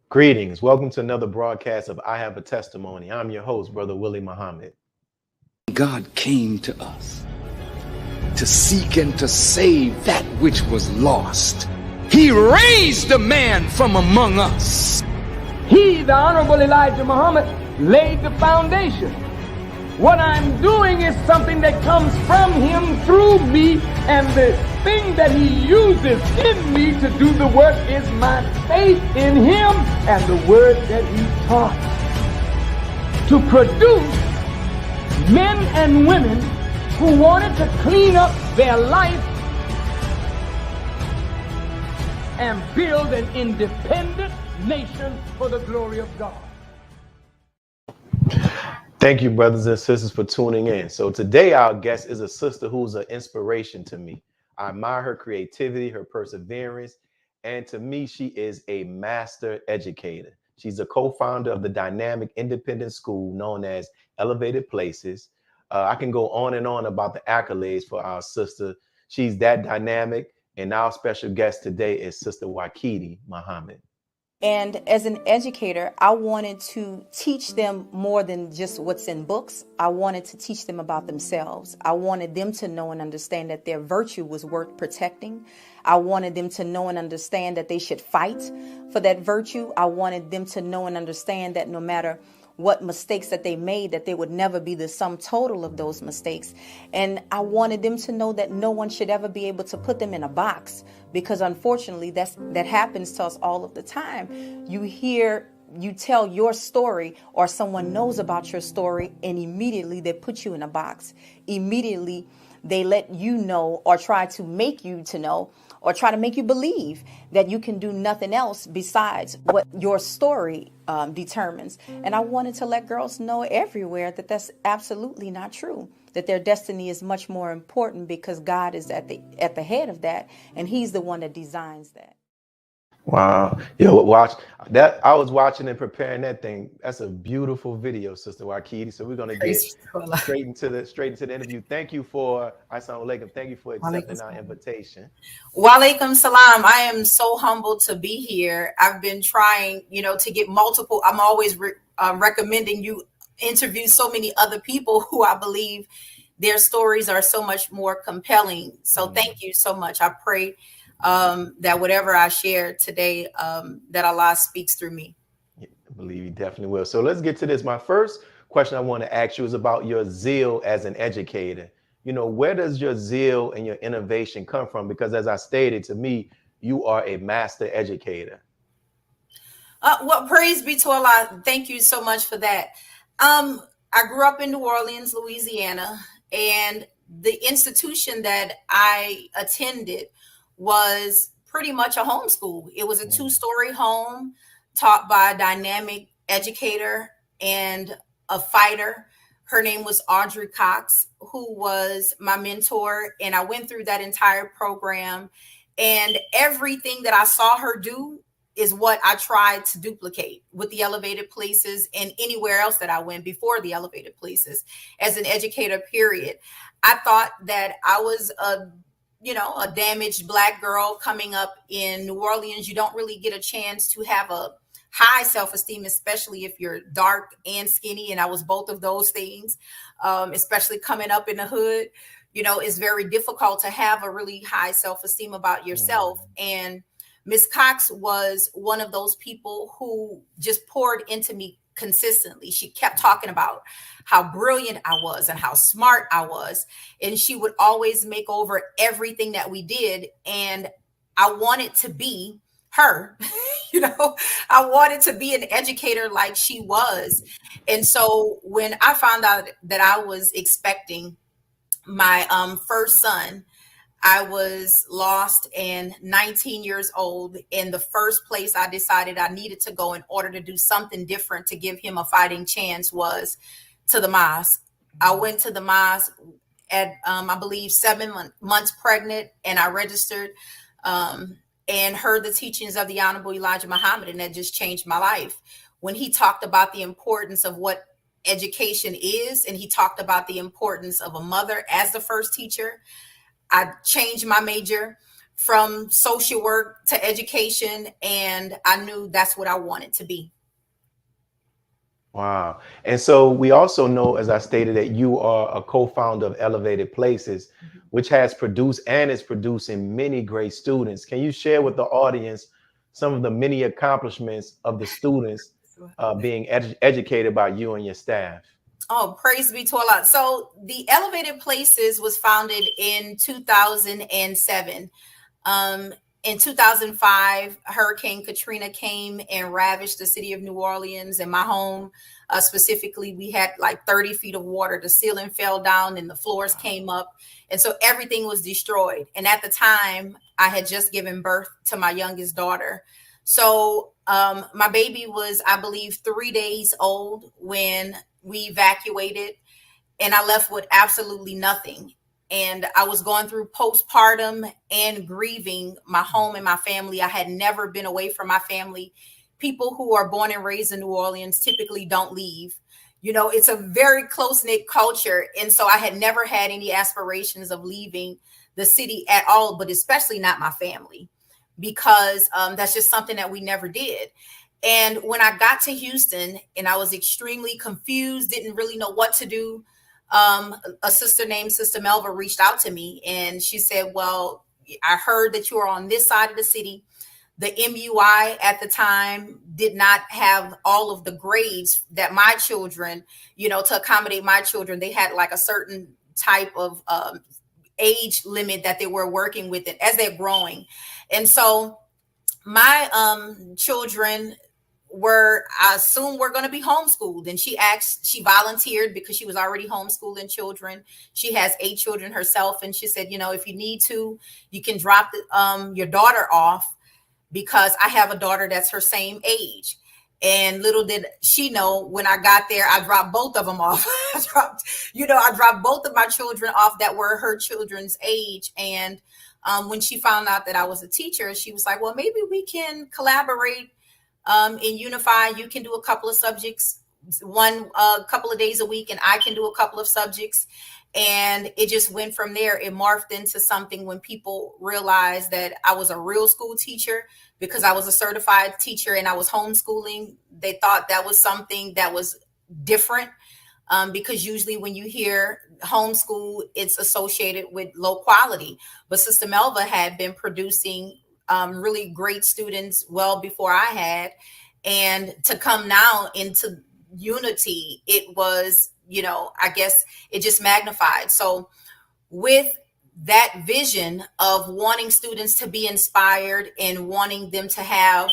Greetings. Welcome to another broadcast of I Have a Testimony. I'm your host, Brother Willie Muhammad. God came to us to seek and to save that which was lost. He raised a man from among us. He, the Honorable Elijah Muhammad, laid the foundation. What I'm doing is something that comes from him through me, and the thing that he uses in me to do the work is my faith in him and the word that he taught. To produce men and women who wanted to clean up their life and build an independent nation for the glory of God. Thank you, brothers and sisters, for tuning in. So today our guest is a sister who's an inspiration to me. I admire her creativity, her perseverance, and to me, she is a master educator. She's a co-founder of the dynamic independent school known as Elevated Places. I can go on and on about the accolades for our sister. She's that dynamic. And our special guest today is Sister Wakiti Muhammad. And as an educator, I wanted to teach them more than just what's in books. I wanted to teach them about themselves. I wanted them to know and understand that their virtue was worth protecting. I wanted them to know and understand that they should fight for that virtue. I wanted them to know and understand that no matter what mistakes that they made, that they would never be the sum total of those mistakes. And I wanted them to know that no one should ever be able to put them in a box, because unfortunately that happens to us all of the time. You tell your story, or someone knows about your story, and immediately they put you in a box. Immediately they let you know, or try to make you to know, or try to make you believe that you can do nothing else besides what your story determines. And I wanted to let girls know everywhere that that's absolutely not true, that their destiny is much more important, because God is at the head of that, and he's the one that designs that. Wow. Yo, watch that. I was watching and preparing that thing. That's a beautiful video, Sister Wakiti. So we're gonna get straight into the interview. Thank you for Assalamu alaikum. Thank you for accepting our invitation. Walaikum salam. I am so humbled to be here. I've been trying, to get multiple. I'm always recommending you interview so many other people who I believe their stories are so much more compelling. So thank you so much. I pray that whatever I share today, that Allah speaks through me. Yeah, I believe you definitely will. So let's get to this. My first question I want to ask you is about your zeal as an educator. Where does your zeal and your innovation come from? Because as I stated, to me, you are a master educator. Well, praise be to Allah. Thank you so much for that. I grew up in New Orleans, Louisiana, and the institution that I attended was pretty much a homeschool. It was a 2-story home taught by a dynamic educator and a fighter. Her name was Audrey Cox, who was my mentor. And I went through that entire program, and everything that I saw her do is what I tried to duplicate with the Elevated Places and anywhere else that I went before the Elevated Places as an educator, period. I thought that I was a damaged Black girl coming up in New Orleans. You don't really get a chance to have a high self-esteem, especially if you're dark and skinny. And I was both of those things, especially coming up in the hood. It's very difficult to have a really high self-esteem about yourself. And Miss Cox was one of those people who just poured into me consistently. She kept talking about how brilliant I was and how smart I was. And she would always make over everything that we did. And I wanted to be her. I wanted to be an educator like she was. And so when I found out that I was expecting my first son, I was lost and 19 years old. And the first place I decided I needed to go in order to do something different to give him a fighting chance was to the mosque. I went to the mosque at, I believe, 7 months pregnant, and I registered and heard the teachings of the Honorable Elijah Muhammad, and that just changed my life. When he talked about the importance of what education is, and he talked about the importance of a mother as the first teacher, I changed my major from social work to education, and I knew that's what I wanted to be. Wow. And so we also know, as I stated, that you are a co-founder of Elevated Places, which has produced and is producing many great students. Can you share with the audience some of the many accomplishments of the students being educated by you and your staff? Oh, praise be to Allah. So the Elevated Places was founded in 2007. In 2005, Hurricane Katrina came and ravaged the city of New Orleans, and my home specifically, we had like 30 feet of water. The ceiling fell down and the floors came up. And so everything was destroyed. And at the time, I had just given birth to my youngest daughter. So my baby was, I believe, 3 days old when we evacuated, and I left with absolutely nothing. And I was going through postpartum and grieving my home and my family. I had never been away from my family. People who are born and raised in New Orleans typically don't leave. You know, it's a very close-knit culture. And so I had never had any aspirations of leaving the city at all, but especially not my family, because that's just something that we never did. And when I got to Houston and I was extremely confused, didn't really know what to do, a sister named Sister Melva reached out to me, and she said, well, I heard that you are on this side of the city. The MUI at the time did not have all of the grades that my children, you know, to accommodate my children. They had like a certain type of age limit that they were working with it as they're growing. And so my children were, I assume, we're going to be homeschooled. And she volunteered because she was already homeschooling children. She has 8 children herself. And she said, you know, if you need to, you can drop your daughter off, because I have a daughter that's her same age. And little did she know, when I got there, I dropped both of them off. I dropped both of my children off that were her children's age. And when she found out that I was a teacher, she was like, well, maybe we can collaborate and unify. You can do a couple of subjects, a couple of days a week, and I can do a couple of subjects. And it just went from there. It morphed into something when people realized that I was a real school teacher, because I was a certified teacher and I was homeschooling. They thought that was something that was different, because usually when you hear homeschool, it's associated with low quality. But Sister Melva had been producing really great students well before I had. And to come now into unity, it was, you know, I guess it just magnified. So with that vision of wanting students to be inspired and wanting them to have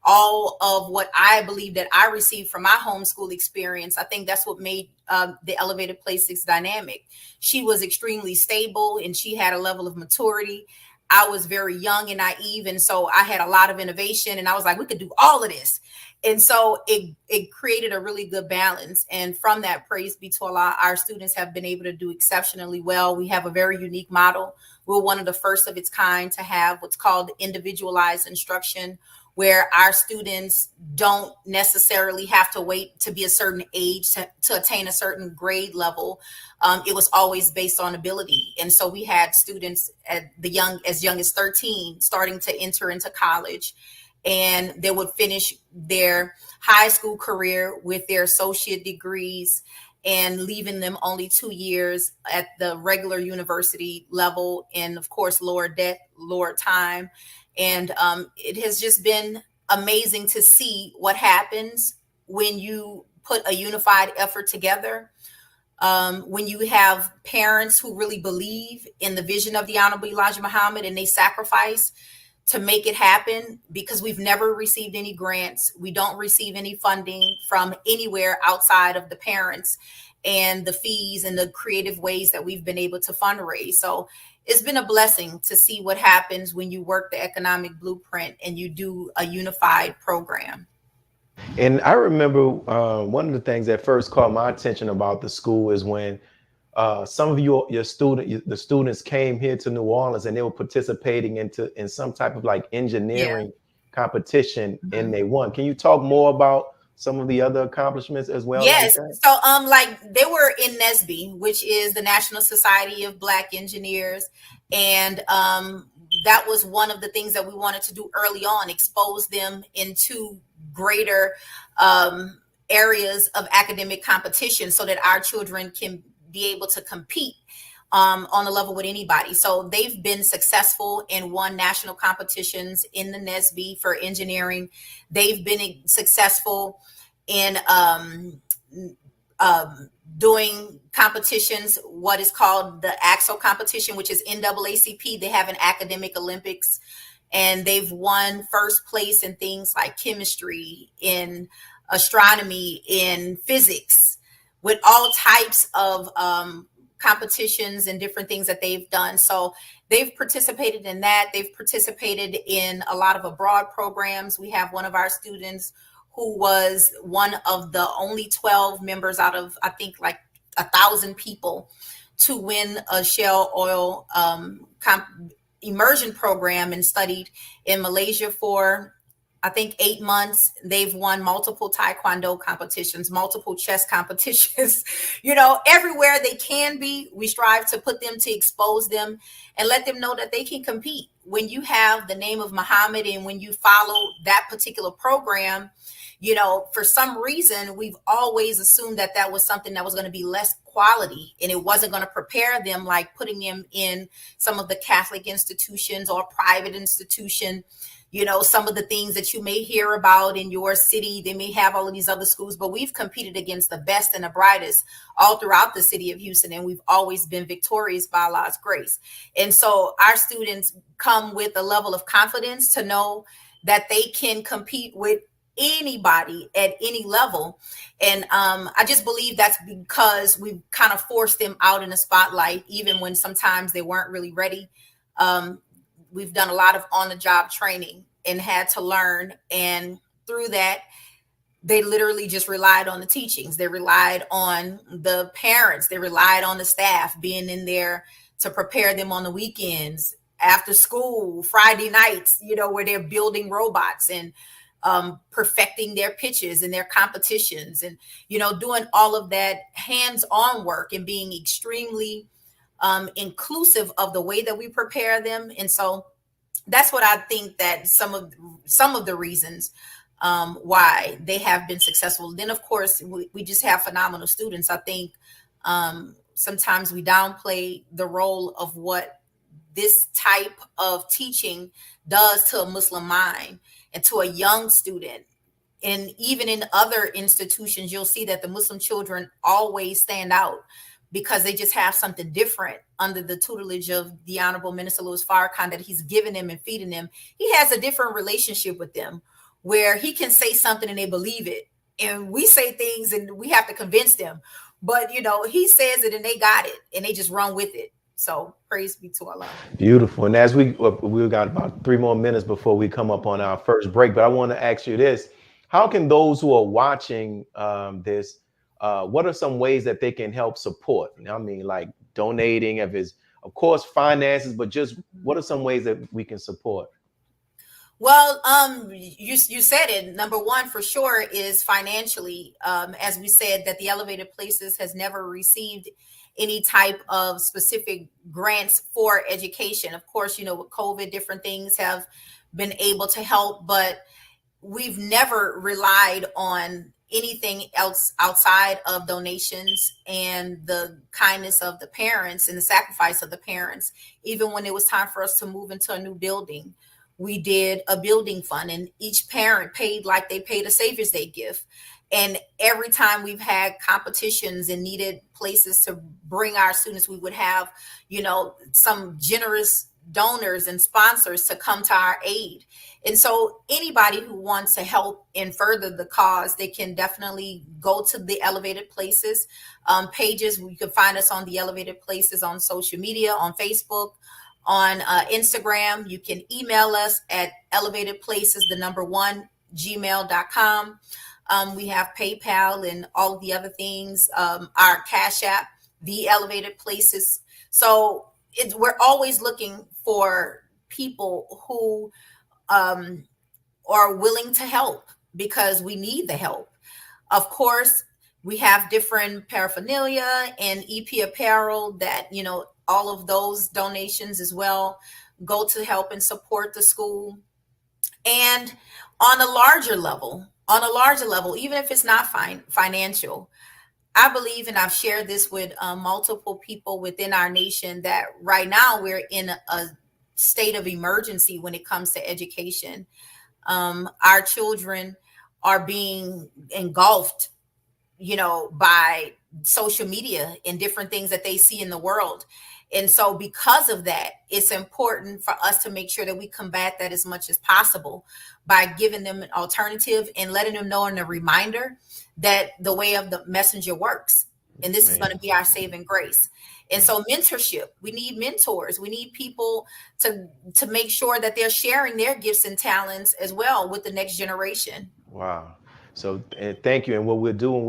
all of what I believe that I received from my homeschool experience, I think that's what made the Elevated Places dynamic. She was extremely stable and she had a level of maturity. I was very young and naive, and so I had a lot of innovation, and I was like, we could do all of this. And so it created a really good balance. And from that, praise be to Allah, our students have been able to do exceptionally well. We have a very unique model. We're one of the first of its kind to have what's called individualized instruction, where our students don't necessarily have to wait to be a certain age to attain a certain grade level. It was always based on ability. And so we had students as young as 13 starting to enter into college, and they would finish their high school career with their associate degrees, and leaving them only 2 years at the regular university level, and of course, lower debt, lower time. And it has just been amazing to see what happens when you put a unified effort together. When you have parents who really believe in the vision of the Honorable Elijah Muhammad, and they sacrifice to make it happen, because we've never received any grants. We don't receive any funding from anywhere outside of the parents and the fees and the creative ways that we've been able to fundraise. So it's been a blessing to see what happens when you work the economic blueprint and you do a unified program. And I remember one of the things that first caught my attention about the school is when some of the students came here to New Orleans, and they were participating in some type of like engineering competition, and they won. Can you talk more about some of the other accomplishments as well? Yes. So like they were in NSBE, which is the National Society of Black Engineers, and that was one of the things that we wanted to do early on, expose them into greater areas of academic competition so that our children can be able to compete on a level with anybody. So they've been successful and won national competitions in the NSBE for engineering. They've been successful in doing competitions, what is called the AXO competition, which is NAACP. They have an academic Olympics, and they've won first place in things like chemistry, in astronomy, in physics, with all types of competitions and different things that they've done. So they've participated in that. They've participated in a lot of abroad programs. We have one of our students who was one of the only 12 members out of, I think, like 1,000 people to win a shale oil immersion program, and studied in Malaysia for, I think, 8 months. They've won multiple taekwondo competitions, multiple chess competitions, everywhere they can be. We strive to put them, to expose them and let them know that they can compete. When you have the name of Muhammad and when you follow that particular program, for some reason, we've always assumed that that was something that was going to be less quality, and it wasn't going to prepare them like putting them in some of the Catholic institutions or private institution. Some of the things that you may hear about in your city, they may have all of these other schools, but we've competed against the best and the brightest all throughout the city of Houston, and we've always been victorious by Allah's grace. And so our students come with a level of confidence to know that they can compete with anybody at any level. And I just believe that's because we kind of forced them out in the spotlight, even when sometimes they weren't really ready. We've done a lot of on-the-job training and had to learn. And through that, they literally just relied on the teachings. They relied on the parents. They relied on the staff being in there to prepare them on the weekends, after school, Friday nights, where they're building robots and perfecting their pitches and their competitions, and, doing all of that hands-on work and being extremely inclusive of the way that we prepare them. And so that's what I think that some of the reasons why they have been successful. Then, of course, we just have phenomenal students. I think sometimes we downplay the role of what this type of teaching does to a Muslim mind and to a young student. And even in other institutions, you'll see that the Muslim children always stand out because they just have something different under the tutelage of the Honorable Minister Louis Farrakhan, that he's giving them and feeding them. He has a different relationship with them where he can say something and they believe it. And we say things and we have to convince them. But, he says it and they got it and they just run with it. So praise be to Allah. Beautiful. And as we've got about 3 more minutes before we come up on our first break, but I want to ask you this. How can those who are watching this, what are some ways that they can help support? I mean, like donating, if it's, of course, finances, but just what are some ways that we can support? Well, you said it. Number one, for sure, is financially. As we said, that the Elevated Places has never received any type of specific grants for education. Of course, with COVID, different things have been able to help, but we've never relied on anything else outside of donations and the kindness of the parents and the sacrifice of the parents. Even when it was time for us to move into a new building, we did a building fund, and each parent paid like they paid a Savior's Day gift. And every time we've had competitions and needed places to bring our students, we would have, some generous donors and sponsors to come to our aid. And so anybody who wants to help and further the cause, they can definitely go to the Elevated Places pages. You can find us on the Elevated Places on social media, on Facebook, on Instagram. You can email us at elevatedplaces1@gmail.com. We have PayPal and all of the other things, our Cash App, the Elevated Places. So we're always looking for people who are willing to help, because we need the help. Of course, we have different paraphernalia and EP apparel that, all of those donations as well go to help and support the school. And on a larger level, even if it's not financial, I believe, and I've shared this with multiple people within our nation, that right now we're in a state of emergency when it comes to education. Our children are being engulfed, by social media and different things that they see in the world. And so because of that, it's important for us to make sure that we combat that as much as possible by giving them an alternative and letting them know, and a reminder that the way of the messenger works. And this is going to be our saving grace. And so mentorship, we need mentors. We need people to make sure that they're sharing their gifts and talents as well with the next generation. Wow. So thank you. And what we'll do when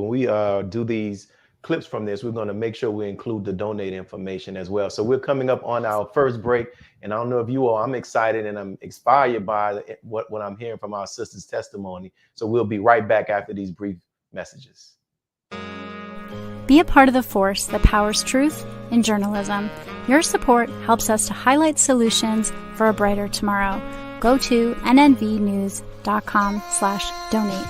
we do these clips from this, we're going to make sure we include the donate information as well. So we're coming up on our first break, and I don't know if you all, I'm excited and I'm inspired by what I'm hearing from our sister's testimony. So we'll be right back after these brief messages. Be a part of the force that powers truth in journalism. Your support helps us to highlight solutions for a brighter tomorrow. Go to nnvnews.com/donate.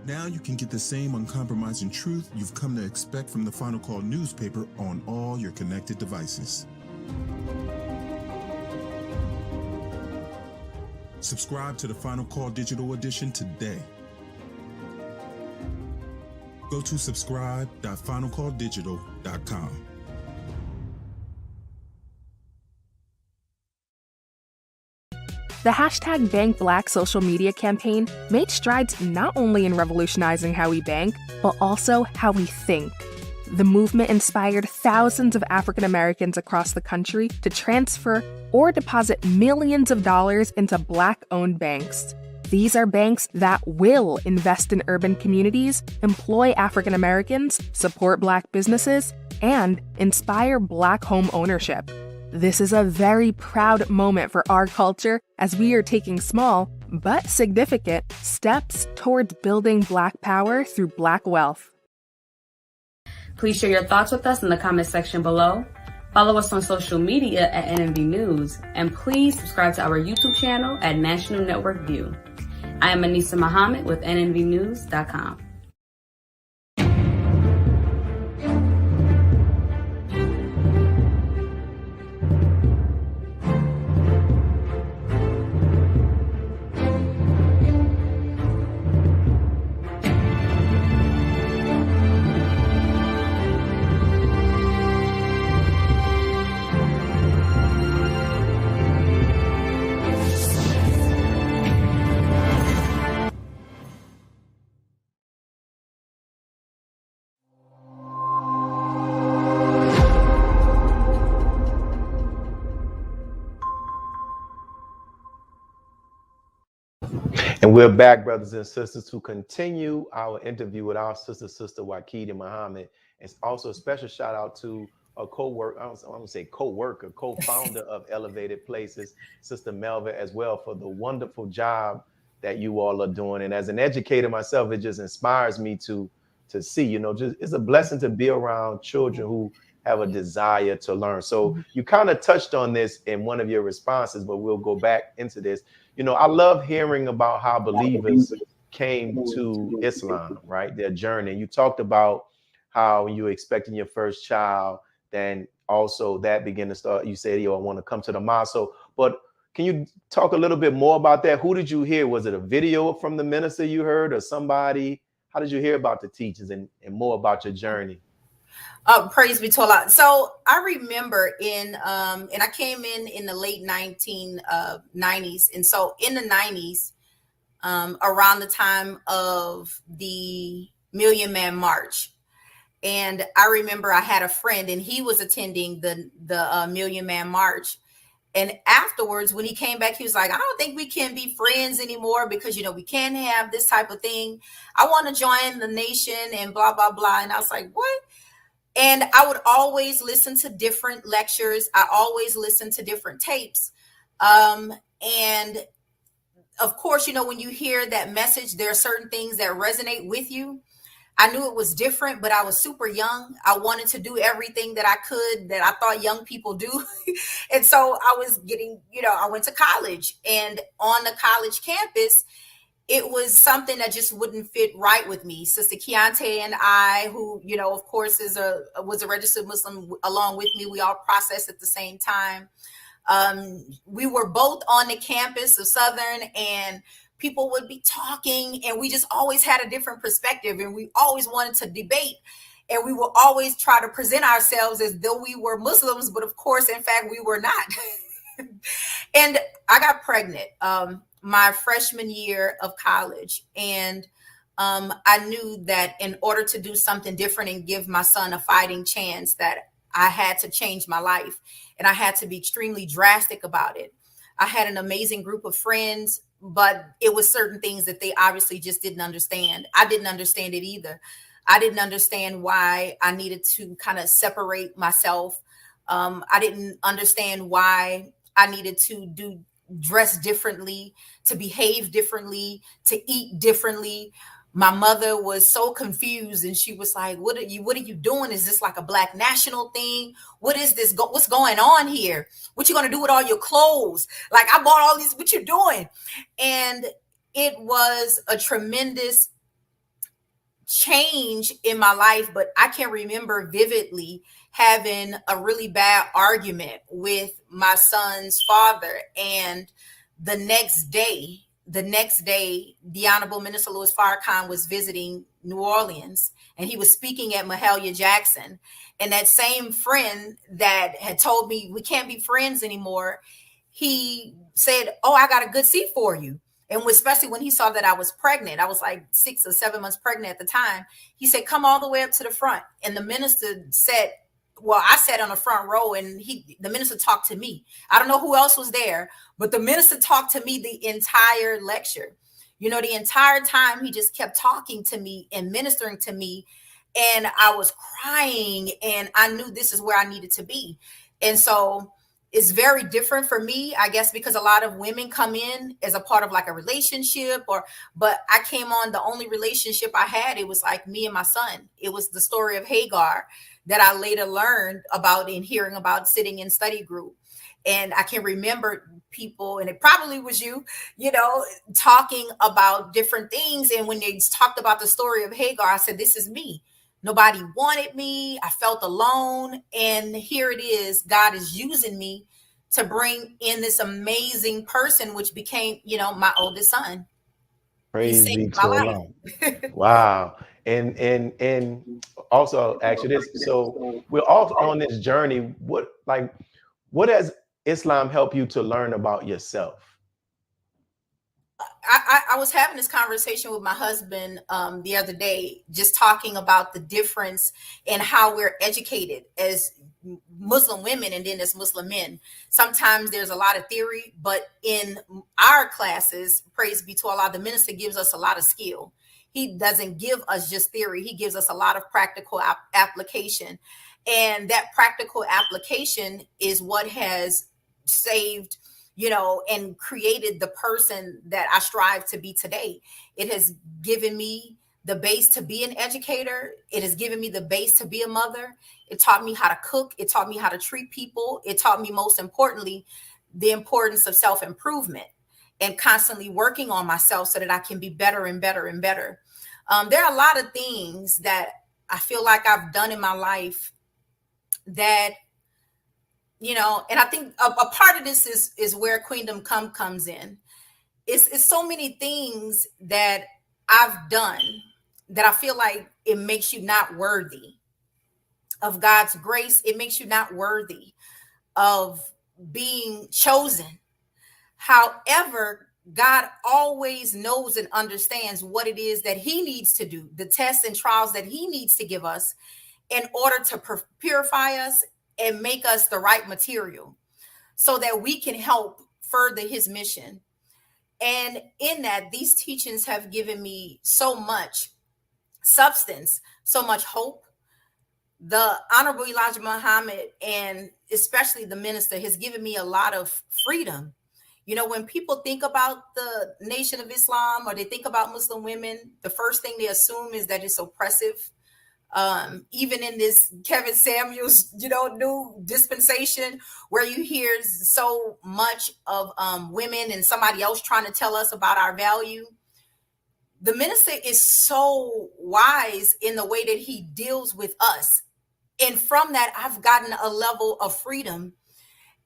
Now you can get the same uncompromising truth you've come to expect from the Final Call newspaper on all your connected devices. Subscribe to the Final Call digital edition today. Go to subscribe.finalcalldigital.com. The hashtag Bank Black social media campaign made strides not only in revolutionizing how we bank, but also how we think. The movement inspired thousands of African Americans across the country to transfer or deposit millions of dollars into Black-owned banks. These are banks that will invest in urban communities, employ African Americans, support Black businesses, and inspire Black home ownership. This is a very proud moment for our culture as we are taking small, but significant, steps towards building Black power through Black wealth. Please share your thoughts with us in the comment section below. Follow us on social media at NNV News, and please subscribe to our YouTube channel at National Network View. I am Anissa Muhammad with nnvnews.com. And we're back, brothers and sisters, to continue our interview with our sister Wakiti Muhammad. And also a special shout out to a co-founder of Elevated Places, Sister Melva, as well, for the wonderful job that you all are doing. And as an educator myself, it just inspires me to see, just it's a blessing to be around children who have a desire to learn. So you kind of touched on this in one of your responses, but we'll go back into this. I love hearing about how believers came to Islam, right? Their journey. You talked about how you were expecting your first child, then also that began to start. You said, I want to come to the mosque. But can you talk a little bit more about that? Who did you hear? Was it a video from the minister you heard, or somebody? How did you hear about the teachers and more about your journey? Praise be to Allah. So I remember and I came in the late 1990s. And so in the 90s, around the time of the Million Man March, and I remember I had a friend and he was attending the Million Man March. And afterwards, when he came back, he was like, I don't think we can be friends anymore because, we can't have this type of thing. I want to join the nation and blah, blah, blah. And I was like, what? And I would always listen to different lectures. I always listened to different tapes. And of course, when you hear that message, there are certain things that resonate with you. I knew it was different, but I was super young. I wanted to do everything that I could that I thought young people do. And so I was getting, I went to college, and on the college campus, it was something that just wouldn't fit right with me. Sister Keontae and I, who, of course was a registered Muslim along with me, we all processed at the same time. We were both on the campus of Southern, and people would be talking, and we just always had a different perspective, and we always wanted to debate, and we would always try to present ourselves as though we were Muslims, but of course, in fact, we were not. And I got pregnant my freshman year of college, and I knew that in order to do something different and give my son a fighting chance, that I had to change my life, and I had to be extremely drastic about it. I had an amazing group of friends, but it was certain things that they obviously just didn't understand. I didn't understand it either. I didn't understand why I needed to kind of separate myself. I didn't understand why I needed to dress differently, to behave differently, to eat differently. My mother was so confused, and she was like, what are you doing? Is this like a Black national thing? What is this? What's going on here? What you going to do with all your clothes? Like, I bought all these, what you doing? And it was a tremendous change in my life, but I can remember vividly having a really bad argument with my son's father. And the next day, the Honorable Minister Louis Farrakhan was visiting New Orleans, and he was speaking at Mahalia Jackson. And that same friend that had told me we can't be friends anymore, he said, "Oh, I got a good seat for you." And especially when he saw that I was pregnant, I was like 6 or 7 months pregnant at the time. He said, "Come all the way up to the front." And the minister said, well, I sat on the front row, and the minister talked to me. I don't know who else was there, but the minister talked to me the entire lecture. The entire time he just kept talking to me and ministering to me. And I was crying, and I knew this is where I needed to be. And so it's very different for me, I guess, because a lot of women come in as a part of like a relationship, but I came on, the only relationship I had, it was like me and my son. It was the story of Hagar that I later learned about in hearing about sitting in study group. And I can remember people, and it probably was you, talking about different things. And when they talked about the story of Hagar, I said, this is me. Nobody wanted me. I felt alone. And here it is. God is using me to bring in this amazing person, which became, my oldest son. Praise be to Allah. Wow. And also, actually, this. So we're all on this journey. What has Islam helped you to learn about yourself? I was having this conversation with my husband the other day, just talking about the difference in how we're educated as Muslim women and then as Muslim men. Sometimes there's a lot of theory, but in our classes, praise be to Allah, the minister gives us a lot of skill. He doesn't give us just theory. He gives us a lot of practical application. And that practical application is what has saved, and created the person that I strive to be today. It has given me the base to be an educator. It has given me the base to be a mother. It taught me how to cook. It taught me how to treat people. It taught me, most importantly, the importance of self-improvement and constantly working on myself so that I can be better and better and better. There are a lot of things that I feel like I've done in my life that, and I think a part of this is where Queendom Come comes in. It's so many things that I've done that I feel like it makes you not worthy of God's grace. It makes you not worthy of being chosen. However, God always knows and understands what it is that he needs to do, the tests and trials that he needs to give us in order to purify us and make us the right material so that we can help further his mission. And in that, these teachings have given me so much substance, so much hope. The Honorable Elijah Muhammad, and especially the minister, has given me a lot of freedom. You know, when people think about the Nation of Islam or they think about Muslim women, the first thing they assume is that it's oppressive. Even in this Kevin Samuels, new dispensation where you hear so much of women and somebody else trying to tell us about our value. The minister is so wise in the way that he deals with us. And from that, I've gotten a level of freedom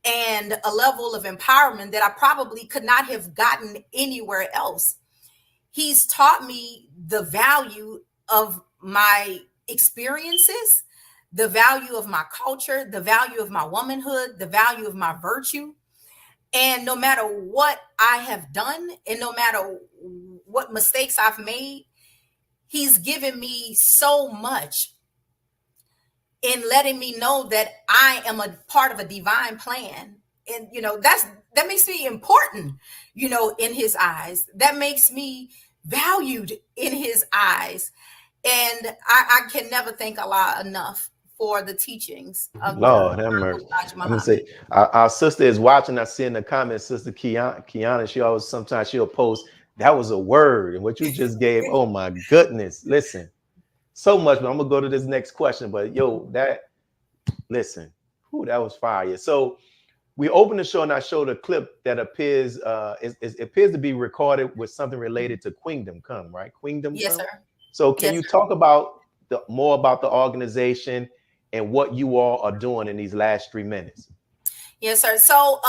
and a level of empowerment that I probably could not have gotten anywhere else. He's taught me the value of my experiences, the value of my culture, the value of my womanhood, the value of my virtue. And no matter what I have done and no matter what mistakes I've made, he's given me so much in letting me know that I am a part of a divine plan. And, that makes me important, in his eyes. That makes me valued in his eyes. And I can never thank Allah enough for the teachings of Lord have mercy. I'm gonna say our sister is watching. I see in the comments, Sister Kiana, she'll post, that was a word. And what you just gave, oh my goodness. Listen, so much, but I'm gonna go to this next question. But that was fire. So we opened the show and I showed a clip that appears it appears to be recorded with something related to Queendom Come, right? Queendom Yes, Come? sir. So can you talk about more about the organization and what you all are doing in these last 3 minutes? Yes, sir. So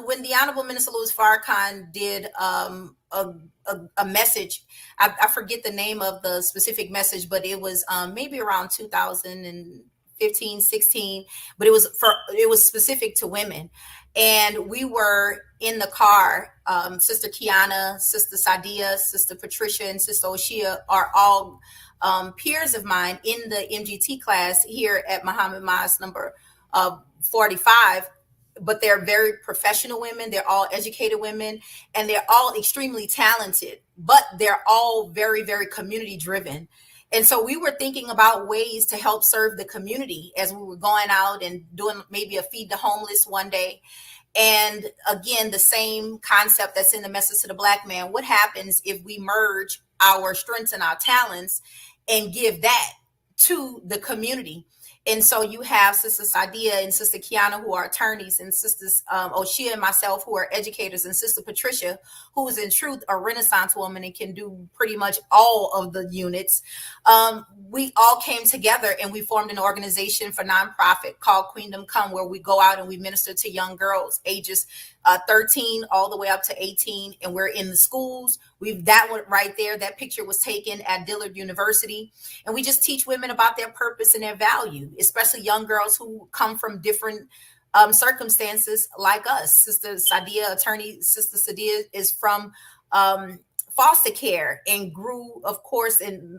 when the Honorable Minister Louis Farrakhan did a message, I forget the name of the specific message, but it was maybe around 2015, 16, but it was specific to women. And we were in the car. Sister Kiana, Sister Sadia, Sister Patricia, and Sister Oshia are all peers of mine in the MGT class here at Muhammad Mosque number 45. But they're very professional women. They're all educated women, and they're all extremely talented, but they're all very, very community driven. And so we were thinking about ways to help serve the community as we were going out and doing maybe a feed the homeless one day. And again, the same concept that's in the Message to the Black Man. What happens if we merge our strengths and our talents and give that to the community? And so you have Sister Sadia and Sister Kiana, who are attorneys, and Sisters Oshia and myself, who are educators, and Sister Patricia, who is in truth a Renaissance woman and can do pretty much all of the units. We all came together and we formed an organization for nonprofit called Queendom Come, where we go out and we minister to young girls ages 13 all the way up to 18, and we're in the schools. That one right there, that picture was taken at Dillard University, and we just teach women about their purpose and their value, especially young girls who come from different circumstances like us. Sister Sadia, attorney, Sister Sadia is from foster care and grew, of course, and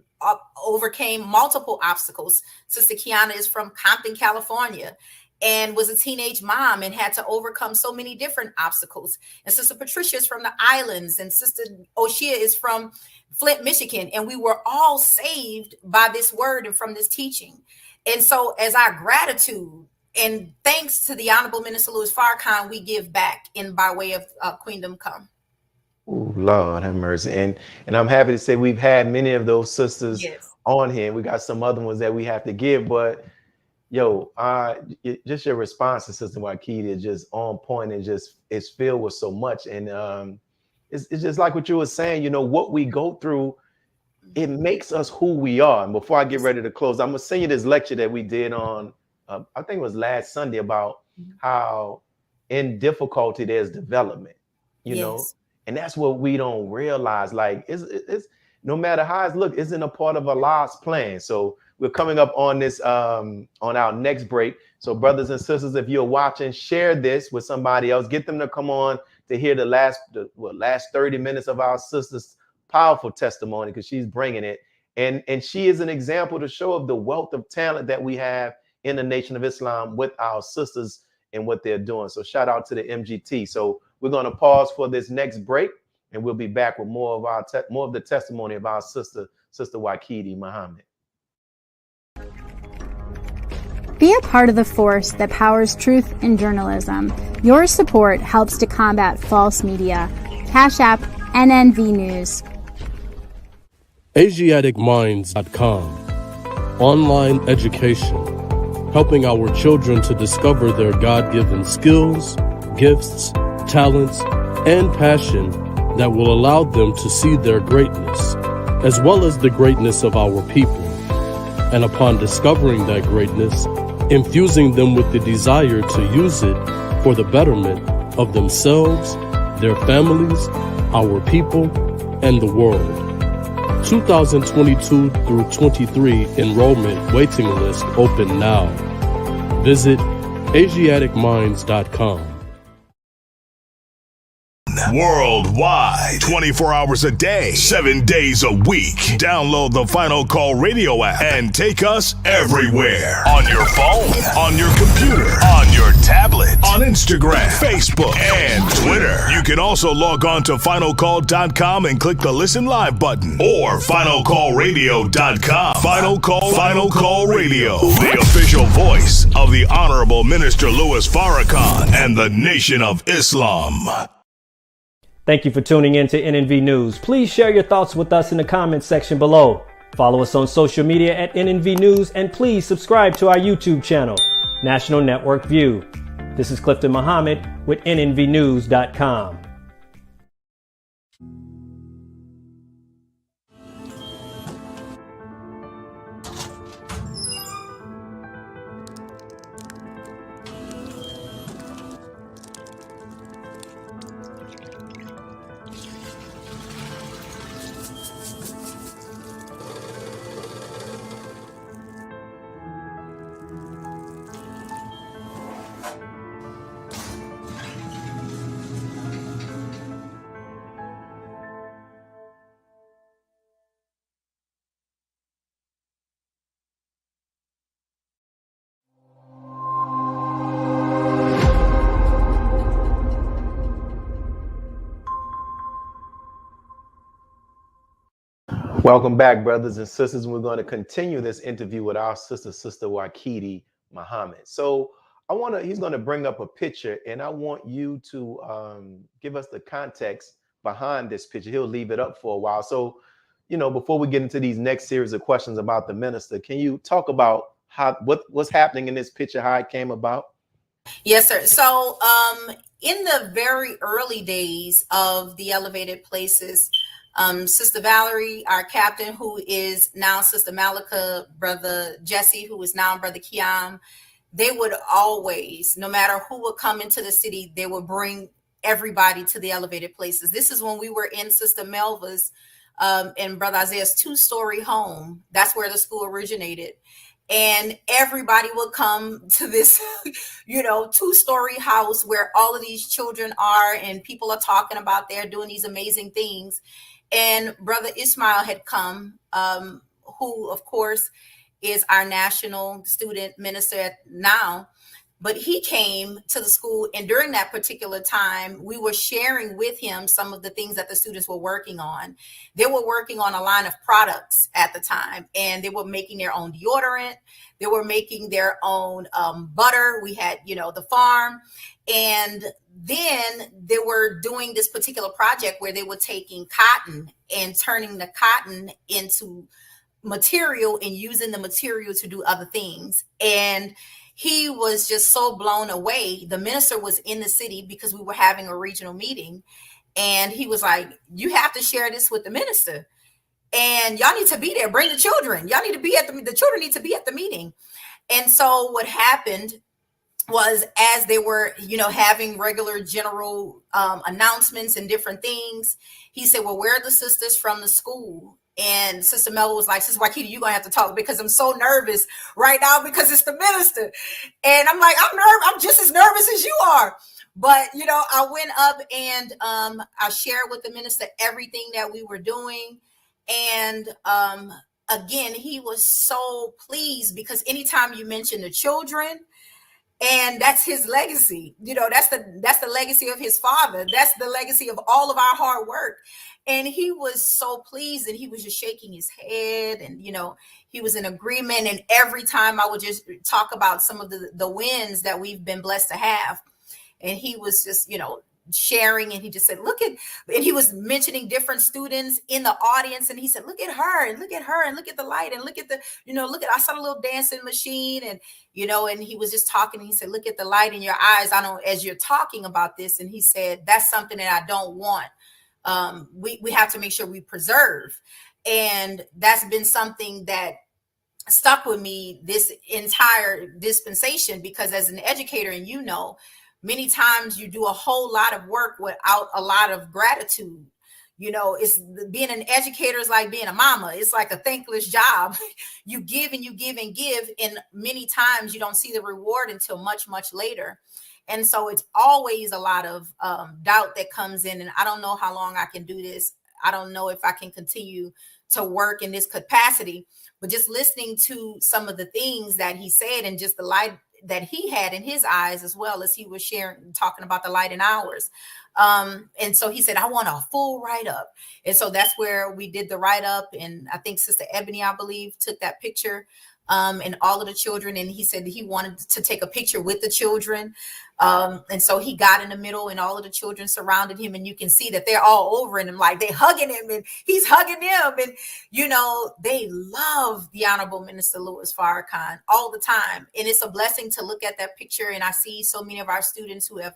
overcame multiple obstacles. Sister Kiana is from Compton, California, and was a teenage mom and had to overcome so many different obstacles. And Sister Patricia is from the islands, and Sister Oshia is from Flint, Michigan. And we were all saved by this word and from this teaching. And so as our gratitude and thanks to the Honorable Minister Louis Farrakhan, we give back by way of Queendom Come. Oh, Lord have mercy. And I'm happy to say we've had many of those sisters on here. We got some other ones that we have to give, but just your response to Sister Wakiti is just on point, and just it's filled with so much. And it's just like what you were saying, what we go through, it makes us who we are. And before I get ready to close, I'm gonna send you this lecture that we did on, I think it was last Sunday, about how in difficulty there's development, you know, and that's what we don't realize. Like it's no matter how it looks, isn't a part of Allah's plan. So we're coming up on this on our next break. So brothers and sisters, if you're watching, share this with somebody else. Get them to come on to hear the last 30 minutes of our sister's powerful testimony, because she's bringing it. And she is an example to show of the wealth of talent that we have in the Nation of Islam with our sisters and what they're doing. So shout out to the MGT. So we're going to pause for this next break, and we'll be back with more of the testimony of our sister Wakiti Muhammad. Be a part of the force that powers truth in journalism. Your support helps to combat false media. Cash App NNV News. AsiaticMinds.com. Online education, helping our children to discover their God-given skills, gifts, talents, and passion that will allow them to see their greatness, as well as the greatness of our people. And upon discovering that greatness, infusing them with the desire to use it for the betterment of themselves, their families, our people, and the world. 2022 through 23 enrollment waiting list open now. Visit AsiaticMinds.com. Worldwide, 24 hours a day, 7 days a week. Download the Final Call radio app and take us everywhere. On your phone, on your computer, on your tablet, on Instagram, Facebook, and Twitter. You can also log on to finalcall.com and click the Listen Live button, or finalcallradio.com. Final Call Radio, the official voice of the Honorable Minister Louis Farrakhan and the Nation of Islam. Thank you for tuning in to NNV News. Please share your thoughts with us in the comments section below. Follow us on social media at NNV News, and please subscribe to our YouTube channel, National Network View. This is Clifton Muhammad with NNVnews.com. Welcome back, brothers and sisters. We're going to continue this interview with our sister Wakiti Muhammad. So he's going to bring up a picture, and I want you to give us the context behind this picture. He'll leave it up for a while. So, before we get into these next series of questions about the minister, can you talk about what's happening in this picture, how it came about? Yes, sir. So in the very early days of the Elevated Places, Sister Valerie, our captain, who is now Sister Malika, Brother Jesse, who is now Brother Kiam, they would always, no matter who would come into the city, they would bring everybody to the Elevated Places. This is when we were in Sister Melva's and Brother Isaiah's 2-story home. That's where the school originated. And everybody would come to this, 2-story house where all of these children are, and people are talking about they're doing these amazing things. And Brother Ismail had come, who, of course, is our national student minister now. But he came to the school, and during that particular time, we were sharing with him some of the things that the students were working on. They were working on a line of products at the time, and they were making their own deodorant. They were making their own butter. We had, the farm. And then they were doing this particular project where they were taking cotton and turning the cotton into material and using the material to do other things. And he was just so blown away. The minister was in the city because we were having a regional meeting. And he was like, you have to share this with the minister. And y'all need to be there. Bring the children. Y'all need to be at the children need to be at the meeting. And so what happened was, as they were, having regular general announcements and different things, he said, well, where are the sisters from the school? And Sister Mel was like, Sister Wakiti, you're going to have to talk because I'm so nervous right now because it's the minister. And I'm like, I'm just as nervous as you are. But, I went up and I shared with the minister everything that we were doing. And again, he was so pleased because anytime you mention the children And that's his legacy. That's the legacy of his father. That's the legacy of all of our hard work. And he was so pleased, and he was just shaking his head, and he was in agreement. And every time I would just talk about some of the wins that we've been blessed to have, and he was just sharing, and he just said, and he was mentioning different students in the audience, and he said, look at her, and look at her, and look at the light, and look at I saw the little dancing machine, and and he was just talking, and he said, look at the light in your eyes, as you're talking about this. And he said, that's something that I don't want. We have to make sure we preserve. And that's been something that stuck with me this entire dispensation, because as an educator, and many times you do a whole lot of work without a lot of gratitude. It's being an educator is like being a mama. It's like a thankless job. You give and you give and give, and many times you don't see the reward until much, much later. And so it's always a lot of doubt that comes in. And I don't know how long I can do this. I don't know if I can continue to work in this capacity. But just listening to some of the things that he said, and just the light that he had in his eyes, as well as he was talking about the light in ours. And so he said, I want a full write-up. And so that's where we did the write-up. And I think Sister Ebony, I believe, took that picture, and all of the children. And he said that he wanted to take a picture with the children. And so he got in the middle, and all of the children surrounded him, and you can see that they're all over him, like they hugging him, and he's hugging them. And, they love the Honorable Minister Louis Farrakhan all the time. And it's a blessing to look at that picture. And I see so many of our students who have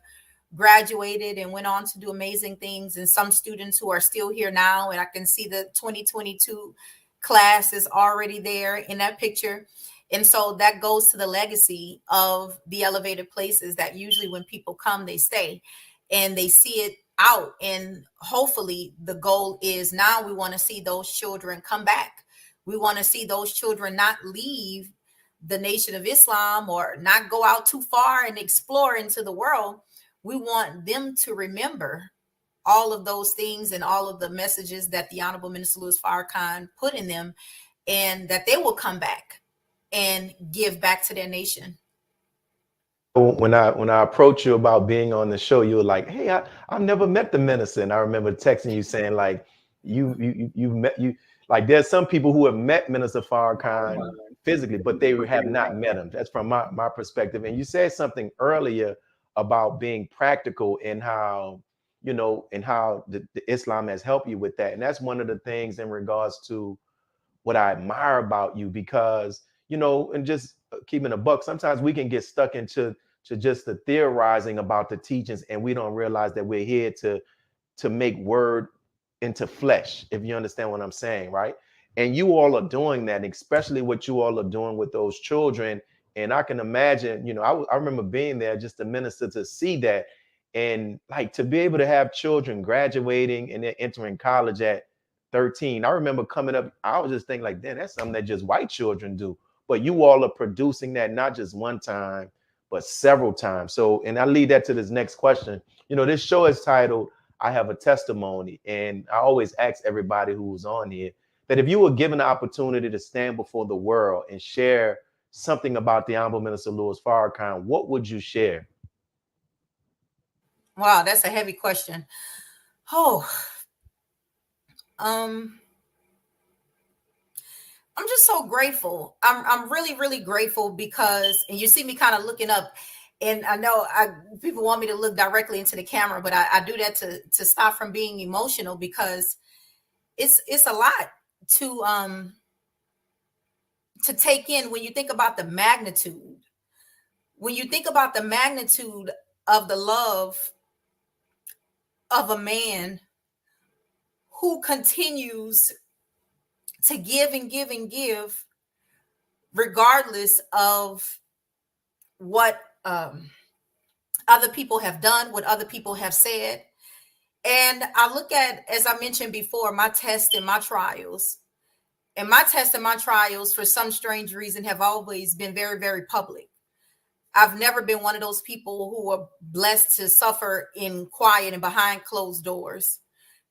graduated and went on to do amazing things, and some students who are still here now. And I can see the 2022 class is already there in that picture. And so that goes to the legacy of the elevated places, that usually when people come, they stay and they see it out. And hopefully the goal is, now we want to see those children come back. We want to see those children not leave the Nation of Islam, or not go out too far and explore into the world. We want them to remember all of those things and all of the messages that the Honorable Minister Louis Farrakhan put in them, and that they will come back and give back to their nation. When I approached you about being on the show, you were like, hey, I've never met the minister. And I remember texting you saying, like, like, there's some people who have met Minister Farrakhan physically, but they have not met him. That's from my perspective. And you said something earlier about being practical, and how, the Islam has helped you with that. And that's one of the things in regards to what I admire about you, because, and just keeping a buck, sometimes we can get stuck into just the theorizing about the teachings, and we don't realize that we're here to make word into flesh, if you understand what I'm saying, right? And you all are doing that, especially what you all are doing with those children. And I can imagine, I remember being there just a minister, to see that, and like to be able to have children graduating and then entering college at 13. I remember coming up, I was just thinking like, damn, that's something that just white children do. But you all are producing that not just one time, but several times. So, and I lead that to this next question. This show is titled, I Have a Testimony. And I always ask everybody who's on here that if you were given the opportunity to stand before the world and share something about the Honorable Minister Louis Farrakhan, what would you share? Wow, that's a heavy question. I'm just so grateful. I'm really, really grateful, because, and you see me kind of looking up, and I know people want me to look directly into the camera, but I do that to stop from being emotional, because it's a lot to take in when you think about the magnitude. When you think about the magnitude of the love of a man who continues to give and give and give, regardless of what other people have done, what other people have said. And I look at, as I mentioned before, my tests and my trials. And my tests and my trials, for some strange reason, have always been very, very public. I've never been one of those people who are blessed to suffer in quiet and behind closed doors.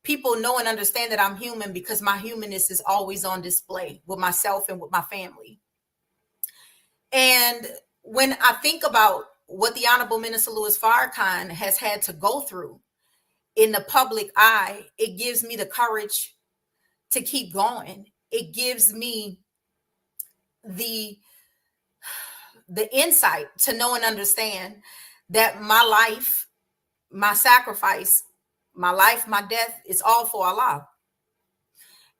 People know and understand that I'm human, because my humanness is always on display with myself and with my family. And when I think about what the Honorable Minister Louis Farrakhan has had to go through in the public eye, it gives me the courage to keep going. It gives me the insight to know and understand that my life, my sacrifice, my life, my death, is all for Allah.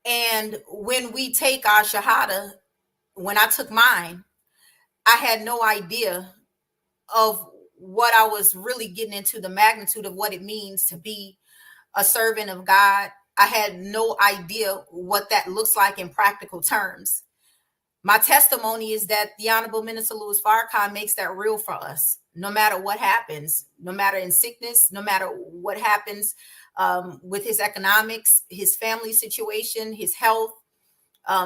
And when we take our Shahada, when I took mine, I had no idea of what I was really getting into, the magnitude of what it means to be a servant of God. I had no idea what that looks like in practical terms. My testimony is that the Honorable Minister Louis Farrakhan makes that real for us. No matter what happens, no matter in sickness, no matter what happens with his economics, his family situation, his health,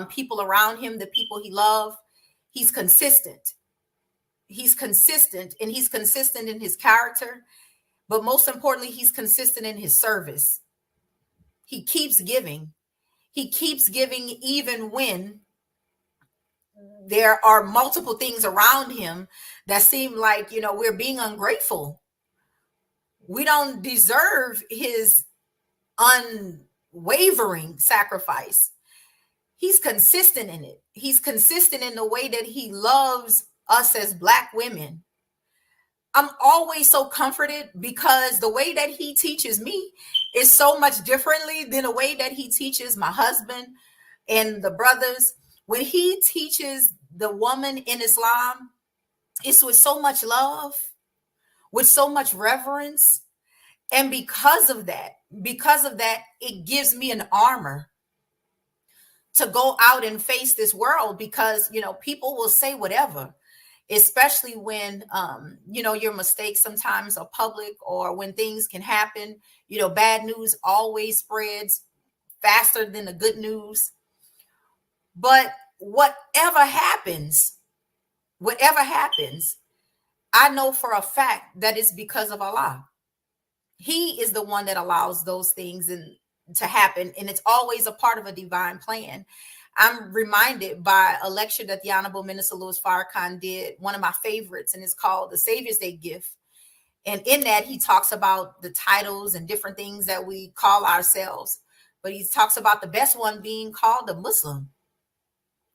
people around him, the people he loves, he's consistent. He's consistent, and he's consistent in his character. But most importantly, he's consistent in his service. He keeps giving. He keeps giving even when there are multiple things around him that seem like, we're being ungrateful. We don't deserve his unwavering sacrifice. He's consistent in it. He's consistent in the way that he loves us as Black women. I'm always so comforted because the way that he teaches me is so much differently than the way that he teaches my husband and the brothers. When he teaches the woman in Islam, it's with so much love, with so much reverence. And because of that, it gives me an armor to go out and face this world, because, people will say whatever, especially when, your mistakes sometimes are public, or when things can happen. Bad news always spreads faster than the good news. But whatever happens, I know for a fact that it's because of Allah. He is the one that allows those things to happen, and it's always a part of a divine plan. I'm reminded by a lecture that the Honorable Minister Louis Farrakhan did, one of my favorites, and it's called The Savior's Day Gift. And in that, he talks about the titles and different things that we call ourselves. But he talks about the best one being called a Muslim,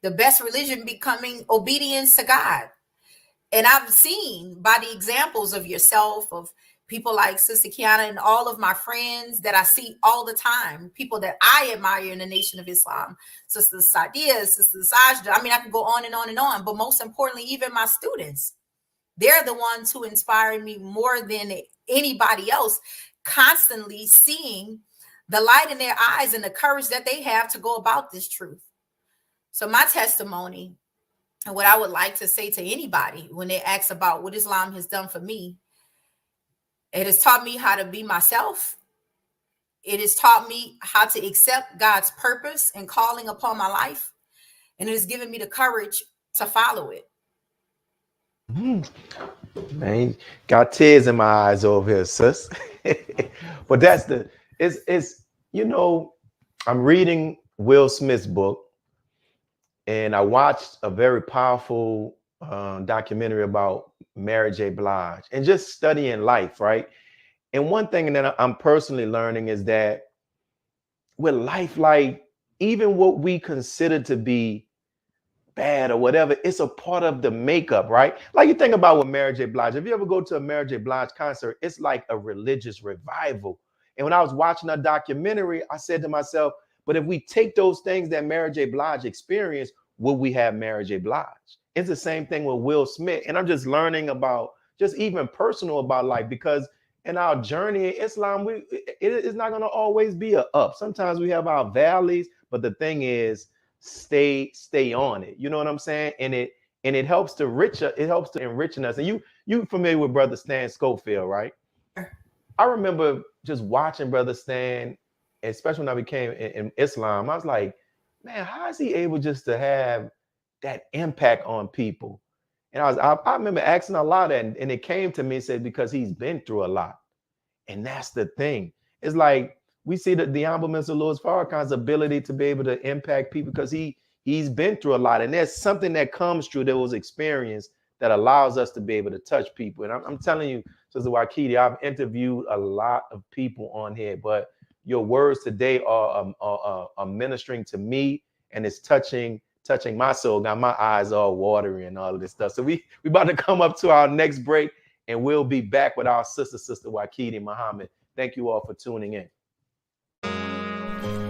the best religion becoming obedience to God. And I've seen by the examples of yourself, of people like Sister Kiana and all of my friends that I see all the time, people that I admire in the Nation of Islam, Sister Sadia, Sister Sajda. I mean, I can go on and on and on, but most importantly, even my students, they're the ones who inspire me more than anybody else, constantly seeing the light in their eyes and the courage that they have to go about this truth. So my testimony, and what I would like to say to anybody when they ask about what Islam has done for me, it has taught me how to be myself. It has taught me how to accept God's purpose and calling upon my life. And it has given me the courage to follow it. Man, got tears in my eyes over here, sis. But I'm reading Will Smith's book, and I watched a very powerful documentary about Mary J. Blige and just studying life, right? And one thing that I'm personally learning is that with life, like even what we consider to be bad or whatever, it's a part of the makeup, right? Like you think about with Mary J. Blige. If you ever go to a Mary J. Blige concert, it's like a religious revival. And when I was watching a documentary, I said to myself, but if we take those things that Mary J. Blige experienced, will we have Mary J. Blige? It's the same thing with Will Smith. And I'm just learning about just even personal about life, because in our journey in Islam, it is not going to always be a up. Sometimes we have our valleys, but the thing is, stay on it. You know what I'm saying? And it helps to enrich us. And you familiar with Brother Stan Schofield, right? I remember just watching Brother Stan, especially when I became in Islam. I was like, man, how is he able just to have that impact on people? And I remember asking a lot of that, and it came to me and said, because he's been through a lot. And that's the thing. It's like we see that the Honorable Minister Louis Farrakhan's ability to be able to impact people because he's been through a lot. And there's something that comes through those experiences that allows us to be able to touch people. And I'm telling you, Sister Wakiti, I've interviewed a lot of people on here, but your words today are ministering to me, and it's touching my soul. Now my eyes are watering and all of this stuff. So we about to come up to our next break, and we'll be back with our Sister Wakiti Muhammad. Thank you all for tuning in.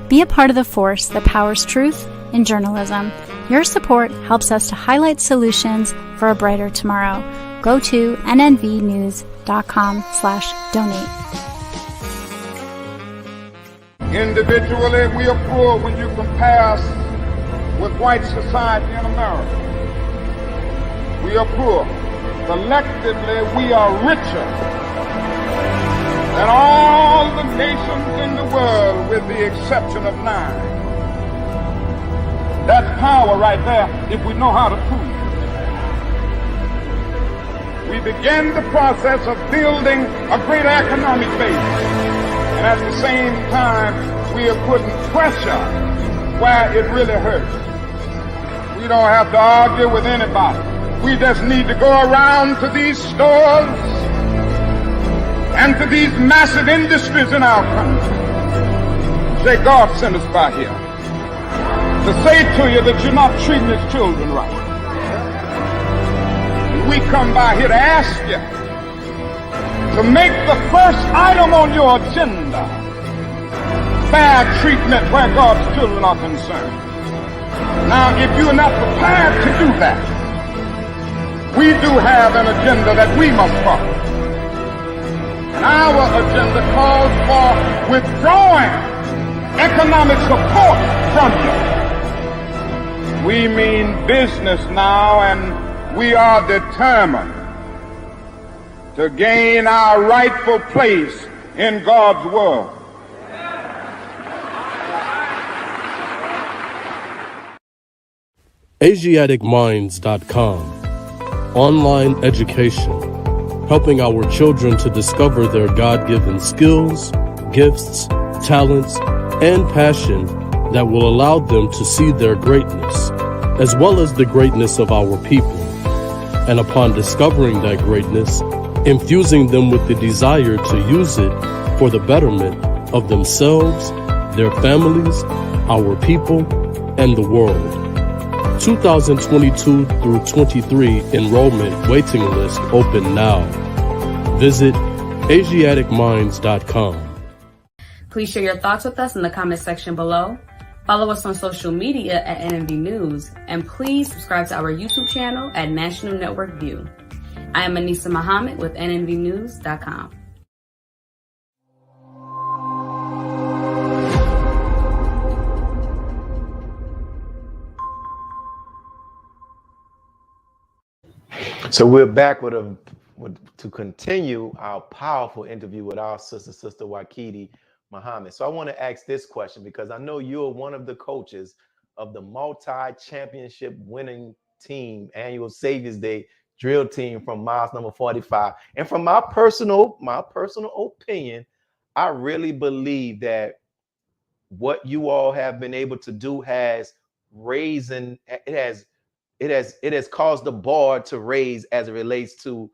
Be a part of the force that powers truth in journalism. Your support helps us to highlight solutions for a brighter tomorrow. Go to nnvnews.com/donate. Individually, we are poor when you compare us with white society in America. We are poor. Collectively, we are richer than all the nations in the world, with the exception of 9. That's power right there, if we know how to prove it. We begin the process of building a greater economic base, and at the same time, we are putting pressure where it really hurts. We don't have to argue with anybody. We just need to go around to these stores and to these massive industries in our country. Say, God sent us by here to say to you that you're not treating His children right. We come by here to ask you to make the first item on your agenda fair treatment where God's children are concerned. Now, if you're not prepared to do that, we do have an agenda that we must follow. And our agenda calls for withdrawing economic support from you. We mean business now, and we are determined to gain our rightful place in God's world. AsiaticMinds.com. Online education, helping our children to discover their God-given skills, gifts, talents, and passion that will allow them to see their greatness, as well as the greatness of our people. And upon discovering that greatness, infusing them with the desire to use it for the betterment of themselves, their families, our people, and the world. 2022 through 23 enrollment waiting list open now. Visit AsiaticMinds.com. Please share your thoughts with us in the comment section below. Follow us on social media at NNV News, and please subscribe to our YouTube channel at National Network View. I am Willie Muhammad with NNVnews.com. So we're back to continue our powerful interview with our Sister Wakiti Muhammad. So I want to ask this question, because I know you're one of the coaches of the multi-championship winning team, annual Savior's Day drill team from miles number 45. And from my personal opinion, I really believe that what you all have been able to do has caused the bar to raise as it relates to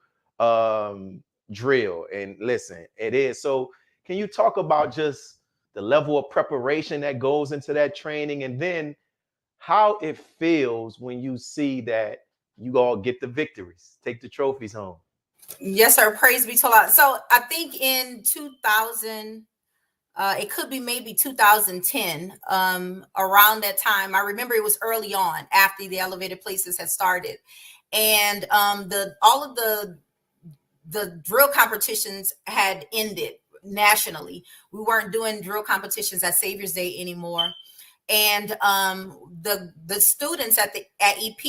drill. And listen, it is. So can you talk about just the level of preparation that goes into that training, and then how it feels when you see that you all get the victories, take the trophies home? Yes, sir. Praise be to Allah. So I think in 2000, it could be maybe 2010, around that time. I remember it was early on after the elevated places had started, and all of the drill competitions had ended nationally. We weren't doing drill competitions at Savior's Day anymore, and the students at EP,